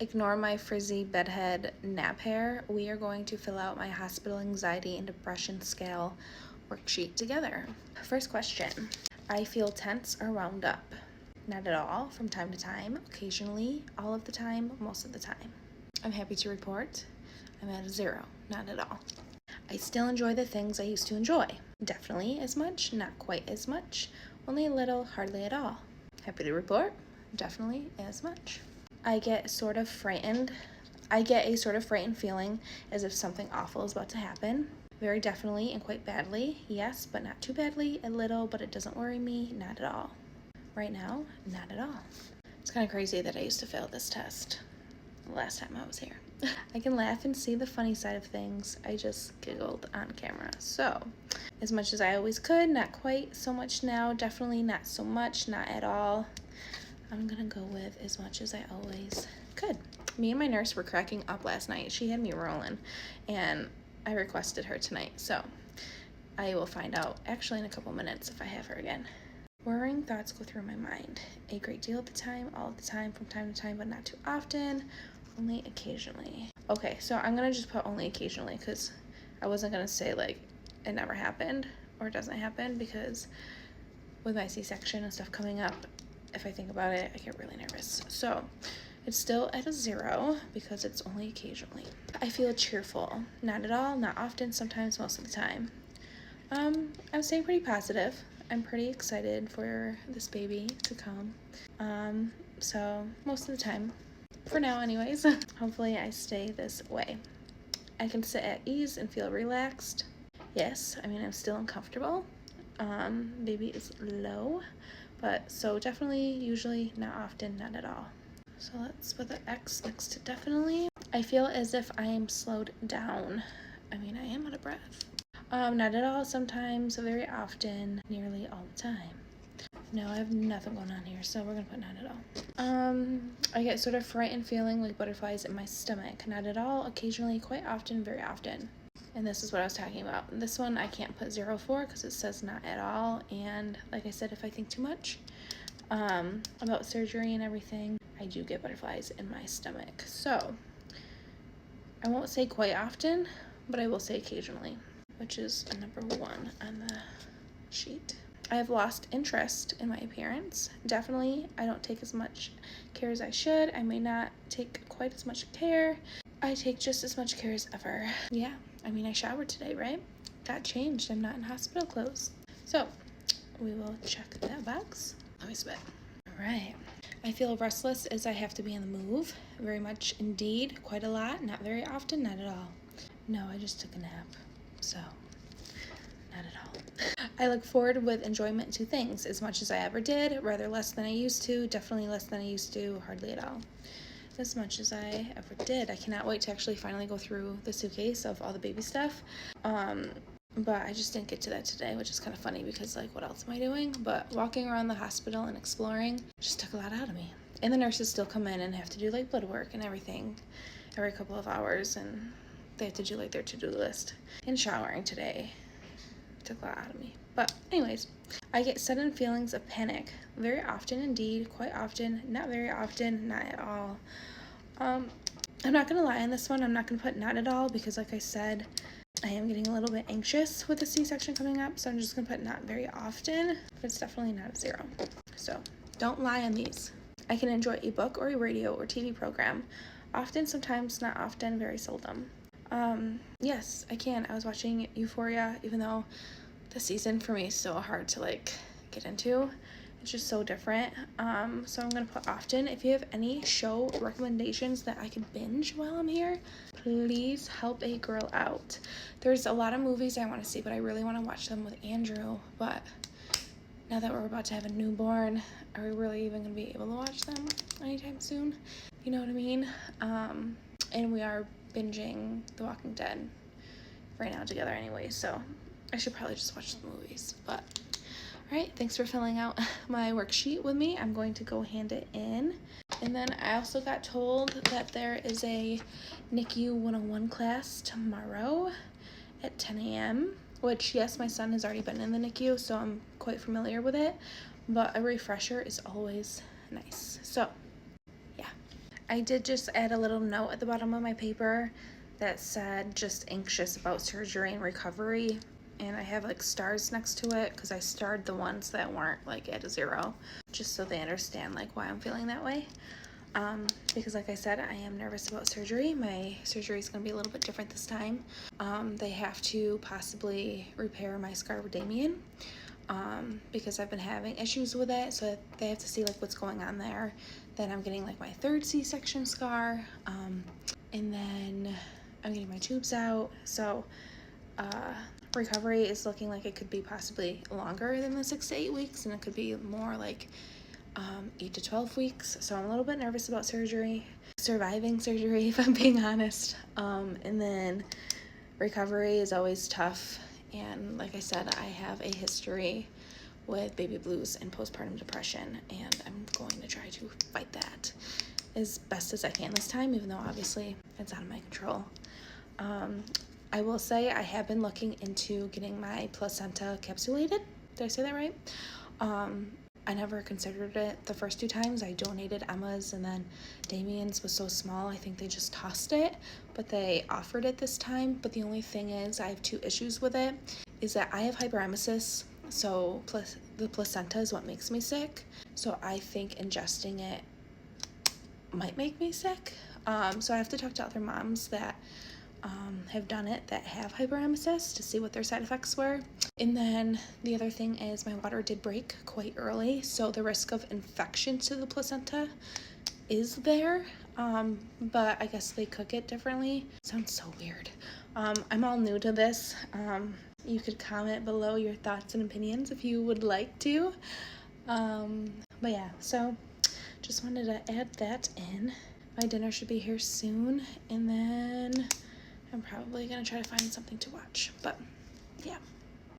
Ignore my frizzy bedhead nap hair. We are going to fill out my hospital anxiety and depression scale worksheet together. First question. I feel tense or wound up. Not at all, from time to time, occasionally, all of the time, most of the time. I'm happy to report I'm at a 0, not at all. I still enjoy the things I used to enjoy. Definitely as much, not quite as much, only a little, hardly at all. Happy to report, definitely as much. I get a sort of frightened feeling as if something awful is about to happen. Very definitely and quite badly, yes, but not too badly, a little, but it doesn't worry me, not at all. Right now, not at all. It's kind of crazy that I used to fail this test the last time I was here. I can laugh and see the funny side of things. I just giggled on camera. So, as much as I always could, not quite so much now, definitely not so much, not at all. I'm gonna go with as much as I always could. Me and my nurse were cracking up last night. She had me rolling, and I requested her tonight, so I will find out actually in a couple minutes if I have her again. Worrying thoughts go through my mind a great deal of the time, all of the time, from time to time, but not too often, only occasionally. Okay, so I'm gonna just put only occasionally because I wasn't gonna say like it never happened or it doesn't happen, because with my C-section and stuff coming up, if I think about it, I get really nervous. So it's still at a 0 because it's only occasionally. I feel cheerful. Not at all, not often, sometimes, most of the time. I'm staying pretty positive. I'm pretty excited for this baby to come. So most of the time, for now anyways. Hopefully I stay this way. I can sit at ease and feel relaxed. Yes, I mean, I'm still uncomfortable. Baby is low, but so definitely, usually, not often, not at all. So let's put the X next to definitely. I feel as if I am slowed down. I mean, I am out of breath. Not at all, sometimes, very often, nearly all the time. No, I have nothing going on here, so we're gonna put not at all. I get sort of frightened feeling like butterflies in my stomach. Not at all, occasionally, quite often, very often. And this is what I was talking about. This one I can't put 0 for because it says not at all. And like I said, if I think too much about surgery and everything, I do get butterflies in my stomach. So I won't say quite often, but I will say occasionally, which is a number 1 on the sheet. I have lost interest in my appearance. Definitely, I don't take as much care as I should. I may not take quite as much care. I take just as much care as ever. Yeah, I mean, I showered today, right? That changed. I'm not in hospital clothes. So we will check that box. Let me spit. All right. I feel restless as I have to be on the move. Very much indeed. Quite a lot. Not very often. Not at all. No, I just took a nap. So not at all. I look forward with enjoyment to things as much as I ever did. Rather less than I used to. Definitely less than I used to. Hardly at all. As much as I ever did. I cannot wait to actually finally go through the suitcase of all the baby stuff. But I just didn't get to that today, which is kind of funny because, like, what else am I doing? But walking around the hospital and exploring just took a lot out of me. And the nurses still come in and have to do, like, blood work and everything every couple of hours, and they have to do, like, their to-do list. And showering today took a lot out of me. But anyways, I get sudden feelings of panic. Very often indeed, quite often, not very often, not at all. I'm not going to lie on this one. I'm not going to put not at all because, like I said, I am getting a little bit anxious with the C-section coming up, so I'm just going to put not very often, but it's definitely not a 0. So don't lie on these. I can enjoy a book or a radio or TV program. Often, sometimes, not often, very seldom. Yes, I can. I was watching Euphoria, even though the season for me is so hard to, like, get into. It's just so different. So I'm going to put often. If you have any show recommendations that I could binge while I'm here, please help a girl out. There's a lot of movies I want to see, but I really want to watch them with Andrew. But now that we're about to have a newborn, are we really even going to be able to watch them anytime soon? You know what I mean? And we are binging The Walking Dead right now together anyway, so I should probably just watch the movies. But all right, thanks for filling out my worksheet with me. I'm going to go hand it in. And then I also got told that there is a NICU 101 class tomorrow at 10 a.m., which, yes, my son has already been in the NICU, so I'm quite familiar with it, but a refresher is always nice. So, yeah. I did just add a little note at the bottom of my paper that said just anxious about surgery and recovery, and I have like stars next to it because I starred the ones that weren't like at a 0, just so they understand like why I'm feeling that way. Because like I said, I am nervous about surgery. My surgery is going to be a little bit different this time. They have to possibly repair my scleroderma, because I've been having issues with it, so they have to see like what's going on there. Then I'm getting like my 3rd C-section scar, and then I'm getting my tubes out, so recovery is looking like it could be possibly longer than the 6 to 8 weeks, and it could be more like 8 to 12 weeks. So I'm a little bit nervous about surviving surgery, if I'm being honest. And then recovery is always tough, and like I said, I have a history with baby blues and postpartum depression, and I'm going to try to fight that as best as I can this time, even though obviously it's out of my control. I will say I have been looking into getting my placenta capsulated. Did I say that right? I never considered it the first 2 times. I donated Emma's, and then Damien's was so small, I think they just tossed it, but they offered it this time. But the only thing is, I have 2 issues with it, is that I have hyperemesis, so the placenta is what makes me sick, so I think ingesting it might make me sick. So I have to talk to other moms that have done it that have hyperemesis to see what their side effects were. And then the other thing is my water did break quite early, so the risk of infection to the placenta is there, but I guess they cook it differently. Sounds so weird. I'm all new to this. You could comment below your thoughts and opinions if you would like to. But yeah, so just wanted to add that in. My dinner should be here soon, and then I'm probably gonna try to find something to watch, but yeah.